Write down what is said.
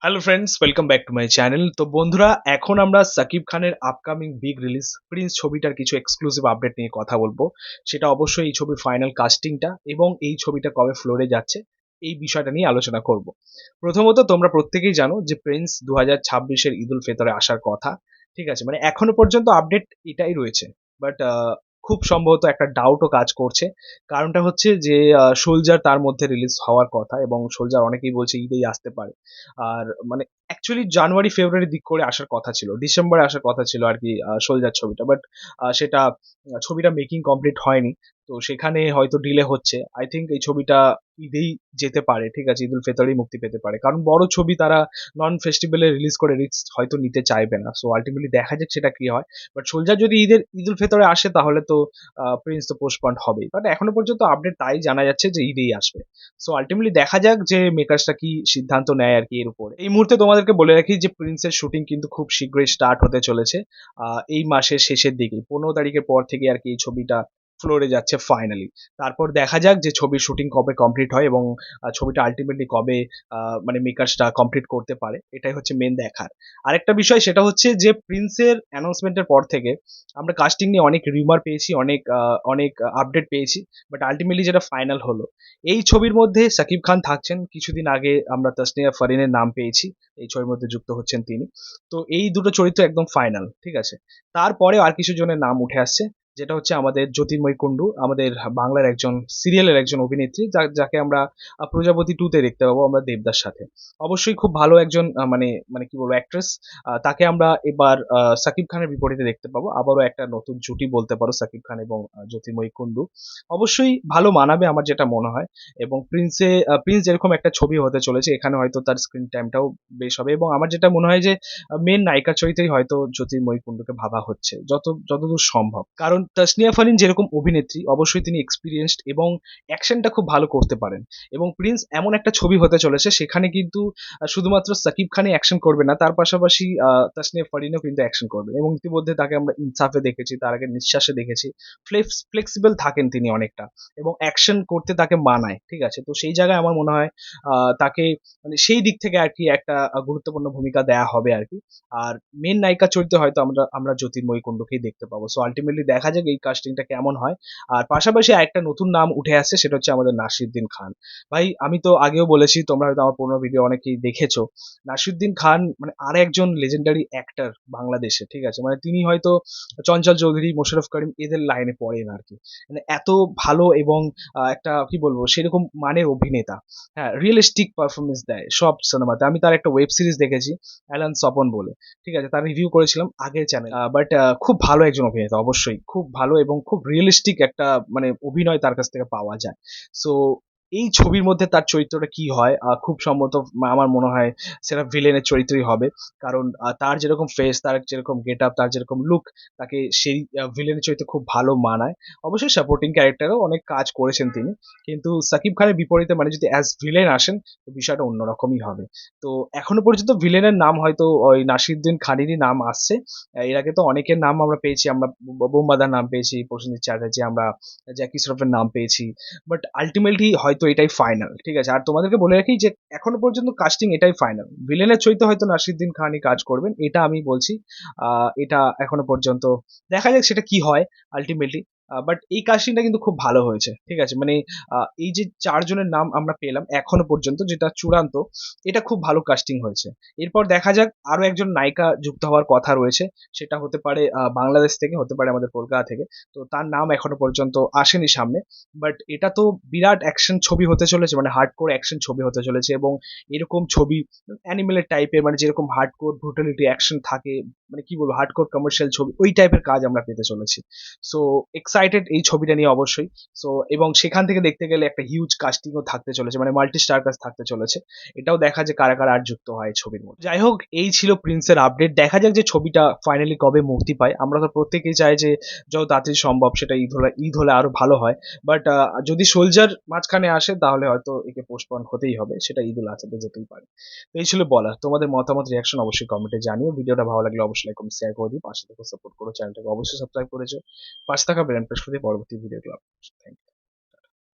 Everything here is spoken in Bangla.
Hello friends, welcome back to my channel. তো বন্ধুরা, এখন আমরা সাকিব খানের আপকামিং বিগ রিলিজ প্রিন্স ছবিটার কিছু এক্সক্লুসিভ আপডেট নিয়ে কথা বলবো। সেটা অবশ্যই এই ছবির ফাইনাল কাস্টিংটা এবং এই ছবিটা কবে ফ্লোরে যাচ্ছে এই বিষয়টা নিয়ে আলোচনা করব। প্রথমত, তোমরা প্রত্যেকেই জানো যে প্রিন্স 2026-এর ঈদ উল ফিতরে আসার কথা। ঠিক আছে, মানে এখনো পর্যন্ত আপডেট এটাই রয়েছে। বাট খুব সম্ভবত একটা ডাউটও কাজ করছে। কারণটা হচ্ছে যে সোলজার তার মধ্যে রিলিজ হওয়ার কথা এবং সোলজার অনেকেই বলছে ঈদেই আসতে পারে। আর মানে অ্যাকচুয়ালি জানুয়ারি ফেব্রুয়ারি দিক করে আসার কথা ছিল, ডিসেম্বরে আসার কথা ছিল আর কি সোলজার ছবিটা। বাট সেটা ছবিটা মেকিং কমপ্লিট হয়নি। তো সেখানে হয়তো ডিলে হচ্ছে। আই থিঙ্ক এই ছবিটা ঈদেই যেতে পারে। ঠিক আছে, ঈদ উল ফিতরেই মুক্তি পেতে পারে, কারণ বড় ছবি তারা নন ফেস্টিভ্যালে রিলিজ করে রিস্ক হয়তো নিতে চাইবে না। সো আলটিমেটলি দেখা যাক সেটা কি হয়। বাট সোলজার যদি ঈদ উল ফিতরে আসে তাহলে তো প্রিন্স তো পোস্টপন্ড হবেই। বাট এখনো পর্যন্ত আপডেট তাই জানা যাচ্ছে যে ঈদেই আসবে। সো আলটিমেটলি দেখা যাক যে মেকার্সটা কি সিদ্ধান্ত নেয় আর কি এর উপরে। এই মুহূর্তে তোমাদেরকে বলে রাখি যে প্রিন্সের শুটিং কিন্তু খুব শীঘ্রই স্টার্ট হতে চলেছে। এই মাসের শেষের দিকে 15 তারিখের পর থেকে আর কি এই ছবিটা ফ্লোরে যাচ্ছে ফাইনালি। তারপর দেখা যাক যে ছবির শুটিং কবে কমপ্লিট হয় এবং ছবিটা আলটিমেটলি কবে মানে মেকার্সটা কমপ্লিট করতে পারে, এটাই হচ্ছে মেন দেখার। আরেকটা বিষয় সেটা হচ্ছে যে প্রিন্সের অ্যানাউন্সমেন্টের পর থেকে আমরা কাস্টিং নিয়ে অনেক রিউমার পেয়েছি, অনেক আপডেট পেয়েছি। বাট আলটিমেটলি যেটা ফাইনাল হলো, এই ছবির মধ্যে সাকিব খান থাকছেন। কিছুদিন আগে আমরা তাসনিয়া ফারিনের নাম পেয়েছি, এই ছবির মধ্যে যুক্ত হচ্ছেন তিনি। তো এই দুটো চরিত্র একদম ফাইনাল, ঠিক আছে। তারপরে আর কিছু জনের নাম উঠে আসছে, যেটা হচ্ছে আমাদের জ্যোতির্ময় কুণ্ডু, আমাদের বাংলার একজন সিরিয়ালের একজন অভিনেত্রী, যাকে আমরা প্রজাপতি 2-তে দেখতে পাবো আমরা দেবদার সাথে। অবশ্যই খুব ভালো একজন মানে মানে কি বলবো অ্যাক্ট্রেস। তাকে আমরা এবার সাকিব খানের বিপরীতে দেখতে পাবো, আবারও একটা নতুন জুটি বলতে পারো সাকিব খান এবং জ্যোতির্ময় কুণ্ডু। অবশ্যই ভালো মানাবে আমার যেটা মনে হয়। এবং প্রিন্স যেরকম একটা ছবি হতে চলেছে, এখানে হয়তো তার স্ক্রিন টাইমটাও বেশ হবে এবং আমার যেটা মনে হয় যে মেন নায়িকা চরিত্রেই হয়তো জ্যোতির্ময়ী কুণ্ডুকে ভাবা হচ্ছে যতদূর সম্ভব। কারণ তাসনিয়া ফারিন যেরকম অভিনেত্রী, অবশ্যই তিনি এক্সপিরিয়েন্সড এবং অ্যাকশনটা খুব ভালো করতে পারেন। এবং প্রিন্স এমন একটা ছবি হতে চলেছে, সেখানে কিন্তু শুধুমাত্র সাকিব খানই অ্যাকশন করবে না, তার পাশাপাশি তাসনিয়া ফারিনও কিন্তু অ্যাকশন করবে। এবং ইতিমধ্যে তাকে আমরা ইনসাফে দেখেছি, তার আগে নিঃশ্বাসে দেখেছি। ফ্লেক্সিবল থাকেন তিনি অনেকটা এবং অ্যাকশন করতে তাকে মানায়। ঠিক আছে, তো সেই জায়গায় আমার মনে হয় তাকে মানে সেই দিক থেকে আর কি একটা গুরুত্বপূর্ণ ভূমিকা দেয়া হবে আর কি। আর মেন নায়িকা চরিত্রে হয়তো আমরা জ্যোতির্ময়ী কুণ্ডুকেই দেখতে পাবো। সো আলটিমেটলি দেখা যাক এই কাস্টিংটা কেমন হয়। আর পাশাপাশি একটা নতুন নাম উঠে আসছে, সেটা হচ্ছে আমাদের নাসিরুদ্দিন খান। ভাই, আমি তো আগেও বলেছি, তোমরা হয়তো আমার পুরোনো ভিডিও অনেকেই দেখেছো। নাসিরুদ্দিন খান মানে আর একজন লেজেন্ডারি অ্যাক্টর বাংলাদেশে। ঠিক আছে, মানে তিনি হয়তো চঞ্চল চৌধুরী, মোশাররফ করিম এদের লাইনে পড়েন আর কি। মানে এত ভালো এবং একটা কি বলবো সেরকম মানের অভিনেতা। হ্যাঁ, রিয়েলিস্টিক পারফরমেন্স দেয় সব সিনেমাতে। আমি তার একটা ওয়েব সিরিজ দেখেছি, অ্যালান সপন বলে। ঠিক আছে, তার রিভিউ করেছিলাম আগের চ্যানেল। বাট খুব ভালো একজন অভিনেতা, অবশ্যই খুব ভালো এবং খুব রিয়েলিস্টিক একটা মানে অভিনয় তার কাছ থেকে পাওয়া যায়। সো এই ছবির মধ্যে তার চরিত্রটা কি হয়, খুব সম্ভবত আমার মনে হয় সেটা ভিলেনের চরিত্রই হবে। কারণ তার যেরকম ফেস, তার যেরকম গেট আপ, তার যেরকম লুক, তাকে সেই ভিলেনের চরিত্রে খুব ভালো মানায়। অবশ্যই সাপোর্টিং ক্যারেক্টারও অনেক কাজ করেছেন তিনি। কিন্তু সাকিব খানের বিপরীতে মানে যদি অ্যাজ ভিলেন আসেন, তো বিষয়টা অন্যরকমই হবে। তো এখনো পর্যন্ত ভিলেনের নাম হয়তো ওই নাসিরুদ্দিন খানেরই নাম আসছে। এর আগে তো অনেকের নাম আমরা পেয়েছি, আমরা বোমবাদার নাম পেয়েছি, প্রসেনজিৎ চ্যাটার্জি, আমরা জ্যাকি শ্রফের নাম পেয়েছি। বাট আলটিমেটলি হয়তো এটাই ফাইনাল। ঠিক আছে, আর তোমাদেরকে বলে রাখি যে এখনো পর্যন্ত কাস্টিং এটাই ফাইনাল। ভিলেনের চরিত্রে হয়তো নাসিরুদ্দিন খানই কাজ করবেন, এটা আমি বলছি। এটা এখনো পর্যন্ত দেখা যাক সেটা কি হয় আলটিমেটলি। বাট এই কাস্টিংটা কিন্তু খুব ভালো হয়েছে। ঠিক আছে, মানে এই যে 4 জনের নাম আমরা পেলাম এখনো পর্যন্ত, যেটা চূড়ান্ত, এটা খুব ভালো কাস্টিং হয়েছে। এরপর দেখা যাক, আরো একজন নায়িকা যুক্ত হওয়ার কথা রয়েছে। সেটা হতে পারে বাংলাদেশ থেকে, হতে পারে আমাদের কলকাতা থেকে। তো তার নাম এখনো পর্যন্ত আসেনি সামনে। বাট এটা তো বিরাট অ্যাকশন ছবি হতে চলেছে, মানে হার্ডকোর অ্যাকশন ছবি হতে চলেছে। এবং এরকম ছবি অ্যানিমেলের টাইপের, মানে যেরকম হার্ডকোর ব্রুটালিটি অ্যাকশন থাকে, মানে কি বলবো হার্ডকোর কমার্শিয়াল ছবি, ওই টাইপের কাজ আমরা পেতে চলেছি। সো এক্সাইটেড এই ছবিটা নিয়ে অবশ্যই। সো এবং সেখান থেকে দেখতে গেলে একটা হিউজ কাস্টিংও থাকতে চলেছে, মানে মাল্টি স্টার কাস্ট থাকতে চলেছে। এটাও দেখা যে কারা কারা আর যুক্ত হয় এই ছবির মধ্যে। যাই হোক, এই ছিল প্রিন্সের আপডেট। দেখা যাক যে ছবিটা ফাইনালি কবে মুক্তি পায়। আমরা তো প্রত্যেকেই চাই যে যত তাড়াতাড়ি সম্ভব সেটা ঈদ হলে আরো ভালো হয়। বাট যদি সোলজার মাঝখানে আসে তাহলে হয়তো একে পোস্টপোন হতেই হবে, সেটা ঈদ উল আজহাতে যেতেই পারে। তো এই ছিল বলার। তোমাদের মতামত, রিয়াকশন অবশ্যই কমেন্টে জানিও। ভিডিওটা ভালো লাগলে অবশ্যই লাইক কমেন্ট শেয়ার করে দিও। পাশে থেকে সাপোর্ট করো, চ্যানেলটাকে অবশ্যই সাবস্ক্রাইব করেছো। পাশে থাকা বেল আইকনটা প্রেস করে দিও পরবর্তী ভিডিওগুলো। Thank you.